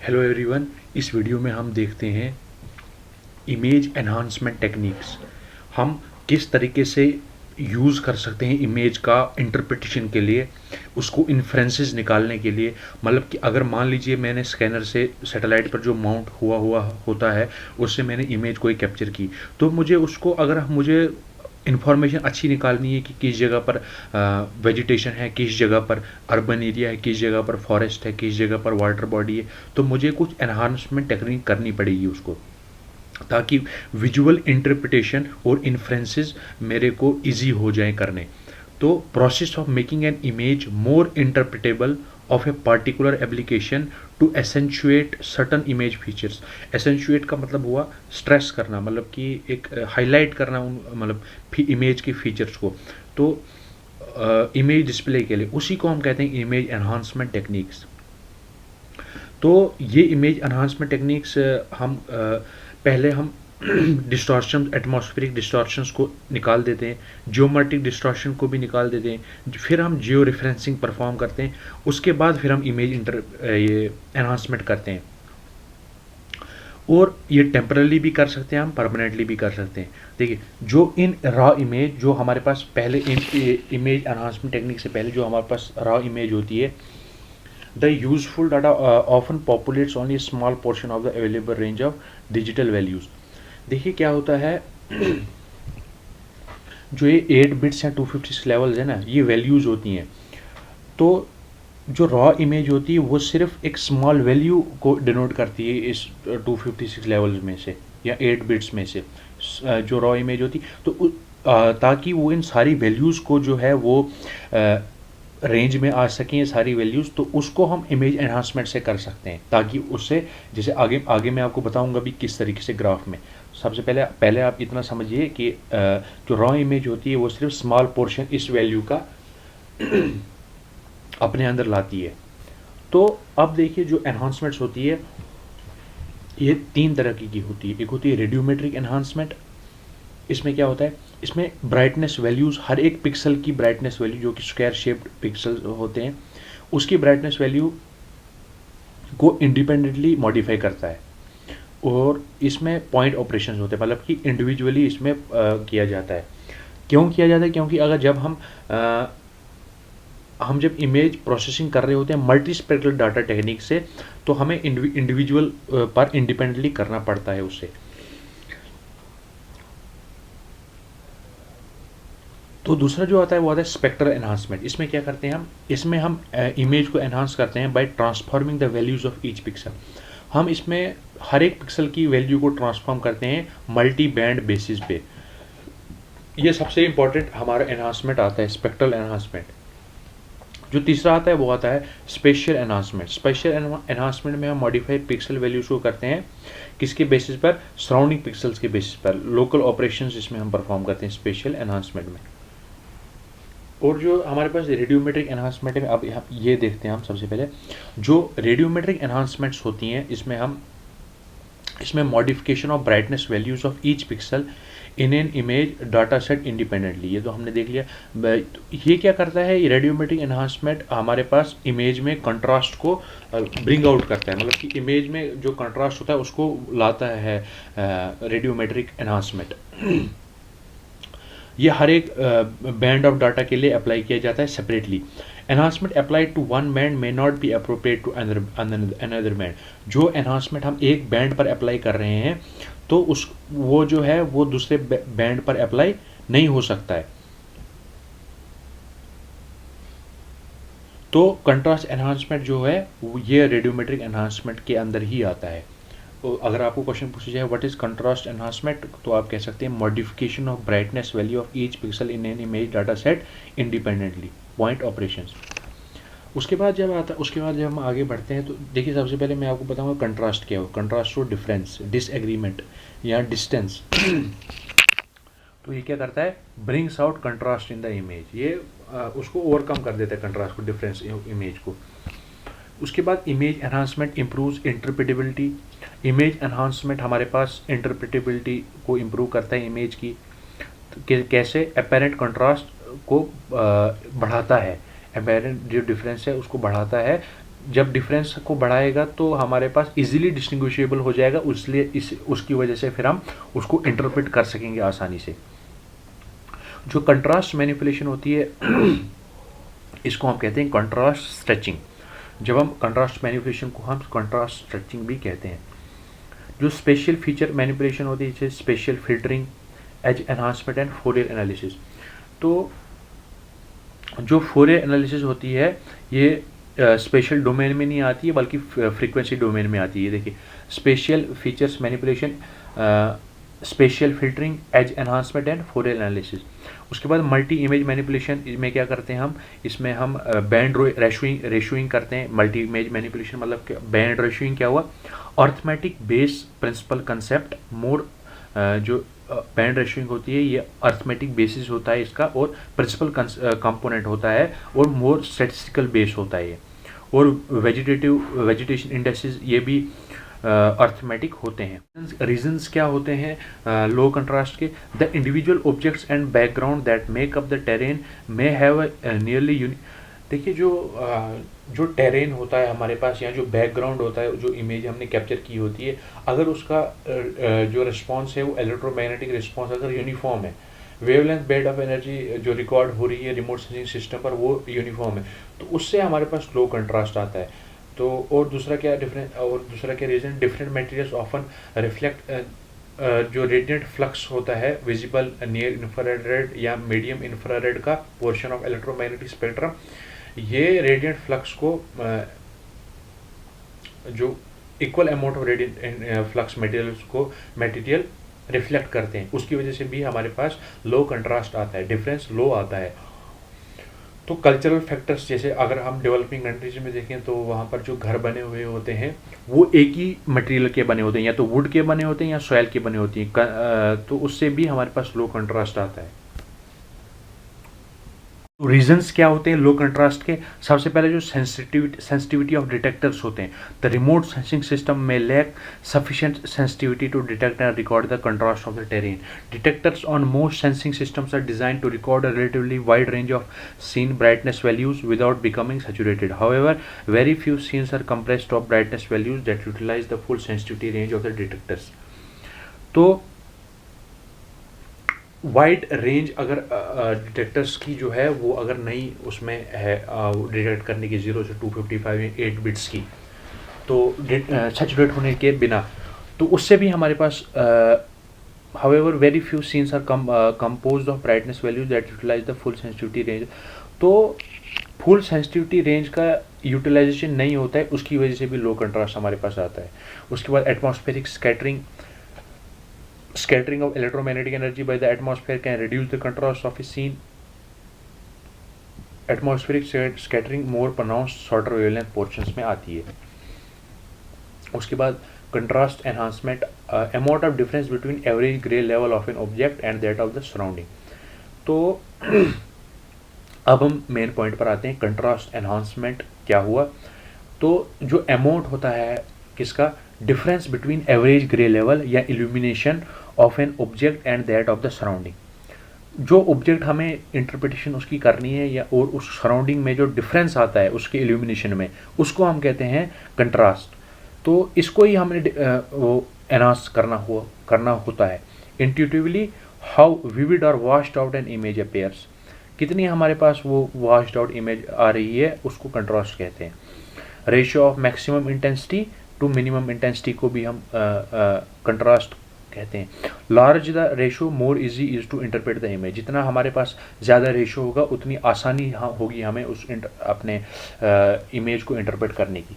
Hello everyone. इस video में हम देखते हैं इमेज एनहांसमेंट टेक्निक्स। हम किस तरीके से यूज़ कर सकते हैं इमेज का इंटरप्रिटेशन के लिए, उसको इन्फ्रेंसेस निकालने के लिए। मतलब कि अगर मान लीजिए मैंने स्कैनर से सैटेलाइट पर जो माउंट हुआ हुआ होता है उससे मैंने इमेज कोई कैप्चर की, तो मुझे उसको अगर मुझे इन्फॉर्मेशन अच्छी निकालनी है कि किस जगह पर वेजिटेशन है, किस जगह पर अर्बन एरिया है, किस जगह पर फॉरेस्ट है, किस जगह पर वाटर बॉडी है, तो मुझे कुछ एनहांसमेंट टेक्निक करनी पड़ेगी उसको, ताकि विजुअल इंटरप्रिटेशन और इन्फ्रेंसेस मेरे को इजी हो जाए करने। तो process of making an image more interpretable of a particular application to accentuate certain image features. Accentuate का मतलब हुआ स्ट्रेस करना, मतलब कि एक हाईलाइट करना उन मतलब इमेज के फीचर्स को। तो इमेज डिस्प्ले के लिए उसी को हम कहते हैं इमेज एनहांसमेंट टेक्निक्स। तो ये इमेज एनहांसमेंट टेक्निक्स पहले हम डिस्टॉर्शन, एटमॉस्फेरिक डिस्टॉर्शंस को निकाल देते हैं, जियोमेट्रिक डिस्टॉर्शन को भी निकाल देते हैं, फिर हम जियो रेफरेंसिंग परफॉर्म करते हैं, उसके बाद फिर हम इमेज ये एनहांसमेंट करते हैं। और ये टेम्परली भी कर सकते हैं, हम परमानेंटली भी कर सकते हैं। देखिए, जो इन रॉ इमेज जो हमारे पास पहले इमेज एनहांसमेंट टेक्निक से पहले जो हमारे पास रॉ इमेज होती है, the useful data often populates only a small portion of the available range of digital values। देखिए क्या होता है, जो ये 8 बिट्स हैं 256 लेवल्स है ना, ये वैल्यूज़ होती हैं। तो जो रॉ इमेज होती है वो सिर्फ एक स्मॉल वैल्यू को डिनोट करती है इस 256 लेवल्स में से या 8 बिट्स में से। जो रॉ इमेज होती, तो ताकि वो इन सारी वैल्यूज़ को जो है वो रेंज में आ सकें ये सारी वैल्यूज़, तो उसको हम इमेज एनहांसमेंट से कर सकते हैं, ताकि उससे जैसे आगे आगे मैं आपको बताऊंगा भी किस तरीके से ग्राफ में। सबसे पहले आप इतना समझिए कि जो रॉ इमेज होती है वो सिर्फ स्मॉल पोर्शन इस वैल्यू का अपने अंदर लाती है। तो अब देखिए, जो एनहांसमेंट्स होती है ये 3 तरह की होती है। एक होती है रेडियोमेट्रिक एनहांसमेंट। इसमें क्या होता है, इसमें ब्राइटनेस वैल्यूज़, हर एक पिक्सल की ब्राइटनेस वैल्यू जो कि स्क्वायर शेप्ड पिक्सल होते हैं उसकी ब्राइटनेस वैल्यू को इंडिपेंडेंटली मॉडिफाई करता है। और इसमें पॉइंट ऑपरेशंस होते हैं, मतलब कि इंडिविजुअली इसमें किया जाता है। क्यों किया जाता है? क्योंकि अगर जब हम जब इमेज प्रोसेसिंग कर रहे होते हैं मल्टी स्पेक्ट्रल डाटा टेक्निक से, तो हमें इंडिविजुअल पर इंडिपेंडेंटली करना पड़ता है उससे। तो दूसरा जो आता है वो आता है स्पेक्ट्रल एनहांसमेंट। इसमें क्या करते हैं हम, इसमें हम इमेज को एनहांस करते हैं bye transforming the values of each pixel. हम इसमें हर एक पिक्सल की वैल्यू को ट्रांसफॉर्म करते हैं मल्टी बैंड बेसिस पे। ये सबसे इंपॉर्टेंट हमारा एनहांसमेंट आता है, स्पेक्ट्रल एनहांसमेंट। जो तीसरा आता है वो आता है स्पेशियल एनहांसमेंट। स्पेशियल एनहांसमेंट में हम मॉडिफाइड पिक्सल वैल्यूज को करते हैं किसके बेसिस पर, सराउंडिंग पिक्सल्स के बेसिस पर। लोकल ऑपरेशंस इसमें हम परफॉर्म करते हैं स्पेशियल एनहांसमेंट में। और जो हमारे पास रेडियोमेट्रिक एनहांसमेंट है, अब ये देखते हैं हम सबसे पहले। जो रेडियोमेट्रिक एनहांसमेंट्स होती हैं इसमें modification of brightness values of each pixel in an image data set independently, ये तो हमने देख लिया। ये क्या करता है, ये रेडियोमेट्रिक एनहांसमेंट हमारे पास इमेज में कंट्रास्ट को ब्रिंग आउट करता है, मतलब कि इमेज में जो कंट्रास्ट होता है उसको लाता है रेडियोमेट्रिक एनहांसमेंट। ये हर एक बैंड ऑफ डाटा के लिए अप्लाई किया जाता है separately. Enhancement applied to one band may not be appropriate to another band. जो एनहांसमेंट हम एक बैंड पर अप्लाई कर रहे हैं तो वो जो है वो दूसरे बैंड पर अप्लाई नहीं हो सकता है। तो कंट्रास्ट एनहांसमेंट जो है ये रेडियोमेट्रिक एनहांसमेंट के अंदर ही आता है। तो अगर आपको क्वेश्चन पूछा जाए व्हाट इज कंट्रास्ट एनहांसमेंट, तो आप कह सकते हैं modification of brightness value of each pixel in an image data set independently, point operations. उसके बाद जब हम आगे बढ़ते हैं तो देखिए, सबसे पहले मैं आपको बताऊंगा कंट्रास्ट क्या हो। कंट्रास्ट हो डिफरेंस, डिसएग्रीमेंट या डिस्टेंस। तो ये क्या करता है, brings out contrast in the image. ये उसको ओवरकम कर देता है कंट्रास्ट को, डिफरेंस इमेज को। उसके बाद image enhancement improves interpretability. Image enhancement हमारे पास इंटरप्रेटेबिलिटी को इम्प्रूव करता है इमेज की। कैसे, अपेरेंट कंट्रास्ट को बढ़ाता है, अपेरेंट जो डिफरेंस है उसको बढ़ाता है जब डिफरेंस को बढ़ाएगा तो हमारे पास इजीली डिस्टिंग्विशेबल हो जाएगा, इसलिए उसकी वजह से फिर हम उसको इंटरप्रेट कर सकेंगे आसानी से। जो कंट्रास्ट मैनिपुलेशन होती है इसको हम कहते हैं कंट्रास्ट स्ट्रेचिंग। जब हम कंट्रास्ट मैनिपुलेशन को हम कंट्रास्ट स्ट्रेचिंग भी कहते हैं। जो स्पेशल फीचर मैनिपुलेशन होती है जैसे spatial filtering, edge enhancement and Fourier analysis. तो जो फोरियर एनालिसिस होती है ये स्पेशल डोमेन में नहीं आती है बल्कि फ्रीक्वेंसी डोमेन में आती है। देखिए spatial features manipulation, spatial filtering, edge enhancement and Fourier analysis. उसके बाद मल्टी इमेज मैनिपुलेशन में क्या करते हैं हम, इसमें हम बैंड रेशोइंग करते हैं। मल्टी इमेज मैनिपुलेशन मतलब बैंड रेशोइंग क्या हुआ, अर्थमेटिक बेस प्रिंसिपल कंसेप्ट मोर। जो बैंड रेशोइंग होती है ये अर्थमेटिक बेसिस होता है इसका और प्रिंसिपल कंपोनेंट होता है और मोर स्टैटिस्टिकल बेस होता है ये। और वेजिटेशन इंडेक्सेस ये भी अर्थमेटिक होते हैं। रीजंस क्या होते हैं लो कंट्रास्ट के, the individual objects and background that make up the terrain may have nearly unique. देखिए जो टेरेन होता है हमारे पास या जो बैकग्राउंड होता है, जो इमेज हमने कैप्चर की होती है, अगर उसका जो रिस्पॉन्स है वो इलेक्ट्रोमैग्नेटिक रिस्पॉन्स अगर यूनिफॉर्म है, वेवलेंथ बैंड ऑफ एनर्जी जो रिकॉर्ड हो रही है रिमोट सेंसिंग सिस्टम पर वो यूनिफॉर्म है, तो उससे हमारे पास लो कंट्रास्ट आता है। तो और दूसरा क्या reason, different materials often reflect जो रेडिएंट फ्लक्स होता है विजिबल नियर इंफ्रारेड या मीडियम इंफ्रारेड का पोर्शन ऑफ इलेक्ट्रोमैग्नेटिक स्पेक्ट्रम, ये रेडिएंट फ्लक्स को जो equal amount of radiant flux material reflect करते हैं, उसकी वजह से भी हमारे पास लो कंट्रास्ट आता है, डिफरेंस लो आता है। तो कल्चरल फैक्टर्स जैसे अगर हम डेवलपिंग कंट्रीज में देखें तो वहाँ पर जो घर बने हुए होते हैं वो एक ही मटेरियल के बने होते हैं, या तो वुड के बने होते हैं या सॉइल के बने होती हैं, तो उससे भी हमारे पास लो कंट्रास्ट आता है। रीजंस क्या होते हैं लो कंट्रास्ट के, सबसे पहले जो सेंसिटिविटी ऑफ डिटेक्टर्स होते हैं, द रिमोट सेंसिंग सिस्टम में lack sufficient sensitivity to detect and record the contrast of the terrain. Detectors on most sensing systems are designed to record a relatively wide range of scene brightness values without becoming saturated. However very few scenes are compressed of brightness values that utilise the full sensitivity range of the detectors. तो wide range अगर detectors की जो है वो अगर नहीं उसमें है डिटेक्ट करने की 0 से 255 या 8 बिट्स की, तो सैचुरेट होने के बिना, तो उससे भी हमारे पास however very few scenes are composed of brightness values that utilise the full sensitivity range. तो फुल सेंसिटिविटी रेंज का यूटिलाइजेशन नहीं होता है, उसकी वजह से भी लो कंट्रास्ट हमारे पास आता है। उसके बाद atmospheric scattering of electromagnetic energy by the atmosphere can reduce the contrast of a scene. Atmospheric scattering more pronounced shorter wavelength portions में आती है। उसके बाद contrast enhancement, amount of difference between average gray level of an object and that of the surrounding। तो अब हम main point पर आते हैं, कंट्रास्ट एनहांसमेंट क्या हुआ। तो जो अमाउंट होता है किसका, difference between average grey level या illumination of an object and that of the surrounding. जो ऑब्जेक्ट हमें इंटरप्रिटेशन उसकी करनी है या और उस सराउंडिंग में जो डिफरेंस आता है उसके इल्यूमिनेशन में, उसको हम कहते हैं कंट्रास्ट। तो इसको ही हमने वो एनहांस करना होता है। इंट्यूटिवली हाउ विविड और washed out an image appears, कितनी हमारे पास वो वॉश्ड आउट इमेज आ रही है उसको कंट्रास्ट कहते हैं। Ratio of maximum intensity to minimum intensity को भी हम कंट्रास्ट कहते हैं। Large the ratio more easy is to interpret the image, जितना हमारे पास ज़्यादा रेशो होगा उतनी आसानी होगी हमें उस अपने इमेज को इंटरप्रेट करने की।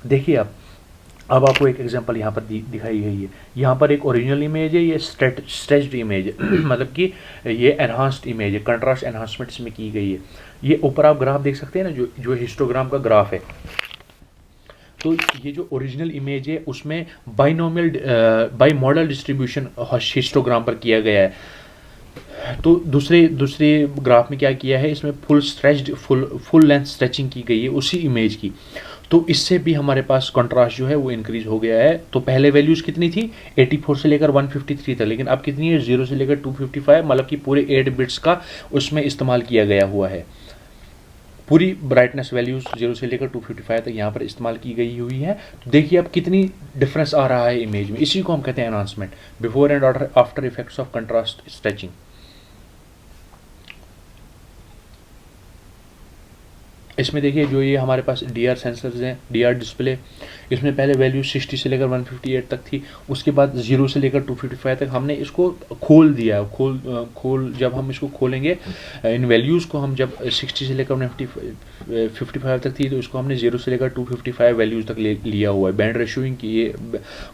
देखिए अब आपको एक एग्जांपल यहाँ पर दिखाई गई है। यहाँ पर एक ओरिजिनल इमेज है, ये स्ट्रेच्ड इमेज है मतलब कि ये एनहांस्ड इमेज है, कंट्रास्ट एनहांसमेंट इसमें की गई है। ये ऊपर आप ग्राफ देख सकते हैं ना, जो हिस्टोग्राम का ग्राफ है। तो ये जो ओरिजिनल इमेज है उसमें बाई मॉडल डिस्ट्रीब्यूशन हिस्टोग्राम पर किया गया है। तो दूसरे ग्राफ में क्या किया है, इसमें फुल लेंथ स्ट्रेचिंग की गई है उसी इमेज की। तो इससे भी हमारे पास कंट्रास्ट जो है वो इंक्रीज हो गया है। तो पहले वैल्यूज़ कितनी थी, 84 से लेकर 153 था, लेकिन अब कितनी है, 0 से लेकर 255, मतलब कि पूरे 8 बिट्स का उसमें इस्तेमाल किया गया हुआ है। पूरी ब्राइटनेस वैल्यूज 0 से लेकर 255 तक यहाँ पर इस्तेमाल की गई हुई है। तो देखिए अब कितनी डिफरेंस आ रहा है इमेज में, इसी को हम कहते हैं enhancement. Before and after effects of contrast stretching. इसमें देखिए जो ये हमारे पास डीआर सेंसर्स हैं, डीआर डिस्प्ले, इसमें पहले वैल्यू 60 से लेकर 158 तक थी, उसके बाद 0 से लेकर 255 तक हमने इसको खोल दिया। खोल जब हम इसको खोलेंगे इन वैल्यूज़ को, हम जब 60 से लेकर 155 तक थी तो इसको हमने 0 से लेकर 255 वैल्यूज़ तक लिया हुआ है। बैंड रेशियोइंग की ये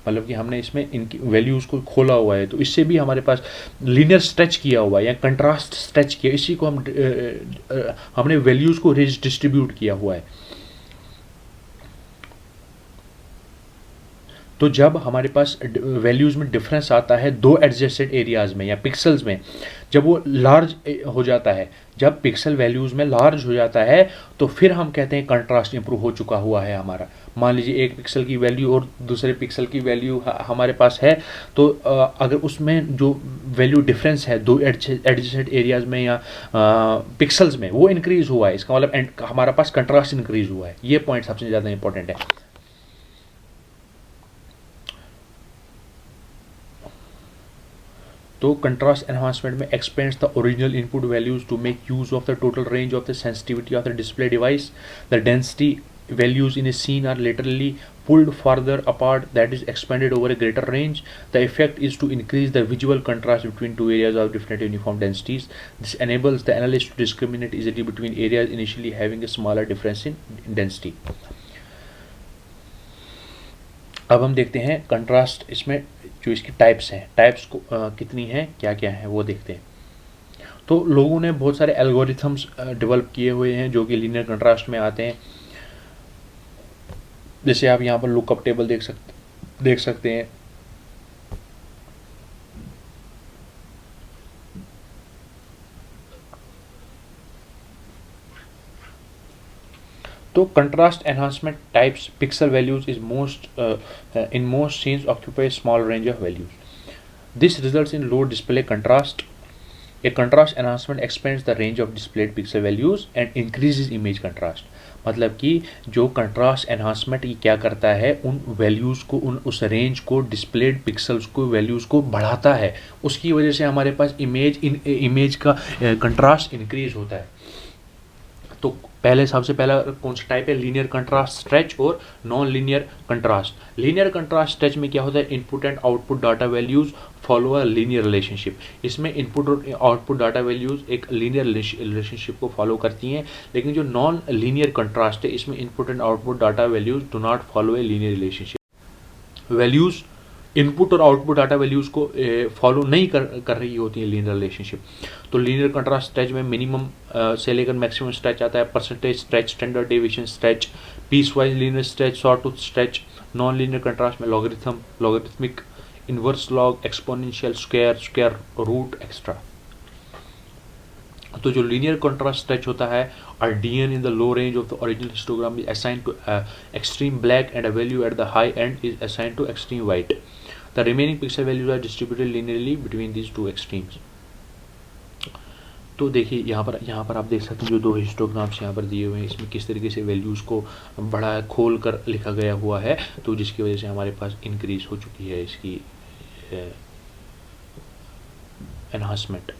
मतलब कि हमने इसमें इनकी वैल्यूज़ को खोला हुआ है, तो इससे भी हमारे पास लीनियर स्ट्रेच किया हुआ है या कंट्रास्ट स्ट्रेच किया, इसी को हमने वैल्यूज़ को डिस्ट्रीब्यूट किया हुआ है। तो जब हमारे पास वैल्यूज़ में डिफरेंस आता है दो एडजस्टेड एरियाज़ में या पिक्सल्स में, जब वो लार्ज हो जाता है, जब पिक्सल वैल्यूज़ में लार्ज हो जाता है तो फिर हम कहते हैं कंट्रास्ट इंप्रूव हो चुका हुआ है हमारा। मान लीजिए एक पिक्सल की वैल्यू और दूसरे पिक्सल की वैल्यू हमारे पास है, तो अगर उसमें जो वैल्यू डिफरेंस है दो एडजस्टेड एरियाज़ में या पिक्सल्स में वो इंक्रीज़ हुआ है, इसका मतलब हमारा पास कंट्रास्ट इंक्रीज़ हुआ है। ये पॉइंट सबसे ज़्यादा इंपॉर्टेंट है। तो कंट्रास्ट एनहांसमेंट में expands the original input values to make use of the total range of the sensitivity of the display device. The density values in a scene are laterally pulled farther apart, that is expanded over a greater range. The effect is to increase the visual contrast between two areas of different uniform densities. This enables the analyst to discriminate easily between areas initially having a smaller difference in density. अब हम देखते हैं contrast, इसमें जो इसकी types हैं, types को कितनी हैं, क्या क्या है वो देखते हैं। तो लोगों ने बहुत सारे एल्गोरिथम्स डेवलप किए हुए हैं जो कि लीनियर कंट्रास्ट में आते हैं। जैसे आप यहाँ पर लुकअप टेबल देख सकते हैं। तो contrast enhancement types pixel values is in most scenes occupy small range of values. This results in low display contrast. A contrast enhancement expands the range of displayed pixel values and increases image contrast. मतलब कि जो contrast enhancement ये क्या करता है, उन values को, उस रेंज को, डिस्प्लेड पिक्सल्स को, वैल्यूज़ को बढ़ाता है, उसकी वजह से हमारे पास इमेज का कंट्रास्ट इंक्रीज होता है। तो पहले सबसे पहला कौन सा टाइप है, लीनियर कंट्रास्ट स्ट्रेच और non linear contrast. Linear contrast stretch में क्या होता है, input and output data values follow a linear relationship. इसमें इनपुट और आउटपुट डाटा वैल्यूज एक लीनियर रिलेशनशिप को फॉलो करती हैं। लेकिन जो नॉन लीनियर कंट्रास्ट है, इसमें input and output data values do not follow a linear relationship. Values input और आउटपुट डाटा वैल्यूज़ को फॉलो नहीं कर रही होती है लीनियर रिलेशनशिप। तो लीनियर कंट्रास्ट स्ट्रेच में मिनिमम से लेकर मैक्सिमम स्ट्रेच आता है, percentage stretch, standard deviation stretch, piece wise linear stretch, sawtooth stretch. Non linear contrast में logarithmic, inverse log, exponential, square root extra. तो जो लीनियर कंट्रास्ट स्ट्रेच होता है, RDN in the low range of the original histogram is assigned to extreme black and a value at the high end is assigned to extreme white. The remaining pixel values are distributed linearly between these two extremes. तो देखिए यहाँ पर आप देख सकते हैं जो दो हिस्टोग्राम्स यहाँ पर दिए हुए हैं, इसमें किस तरीके से वैल्यूज़ को बड़ा खोल कर लिखा गया हुआ है, तो जिसकी वजह से हमारे पास इंक्रीज हो चुकी है इसकी एनहांसमेंट।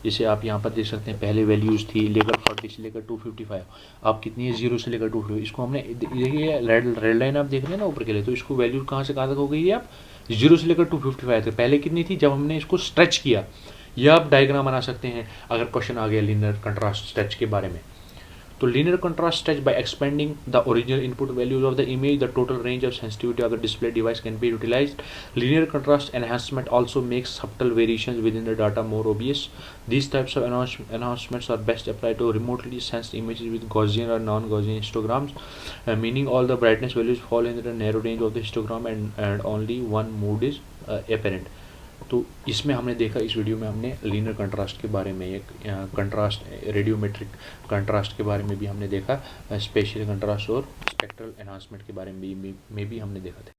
जैसे आप यहाँ पर देख सकते हैं पहले वैल्यूज़ थी लेकर 40 से लेकर 255, अब कितनी है 0 से लेकर 255। इसको हमने देखिए रेड लाइन आप देख रहे हैं ना ऊपर के लिए, तो इसको वैल्यू कहाँ से कहाँ तक हो गई है, आप 0 से लेकर 255 तक। पहले कितनी थी जब हमने इसको स्ट्रेच किया। यह आप डायग्राम बना सकते हैं अगर क्वेश्चन आ गया लीनियर कंट्रास्ट स्ट्रेच के बारे में। तो linear contrast stretch by expanding the original input values of the image, the total range of sensitivity of the display device can be utilized. Linear contrast enhancement also makes subtle variations within the data more obvious. These types of enhancements are best applied to remotely sensed images with Gaussian or non-Gaussian histograms, meaning all the brightness values fall in the narrow range of the histogram and only one mode is apparent. तो इसमें हमने देखा, इस video में हमने linear contrast के बारे में, एक कंट्रास्ट रेडियोमेट्रिक कंट्रास्ट के बारे में भी हमने देखा, स्पेशल कंट्रास्ट और स्पेक्ट्रल एनहांसमेंट के बारे में भी हमने देखा था।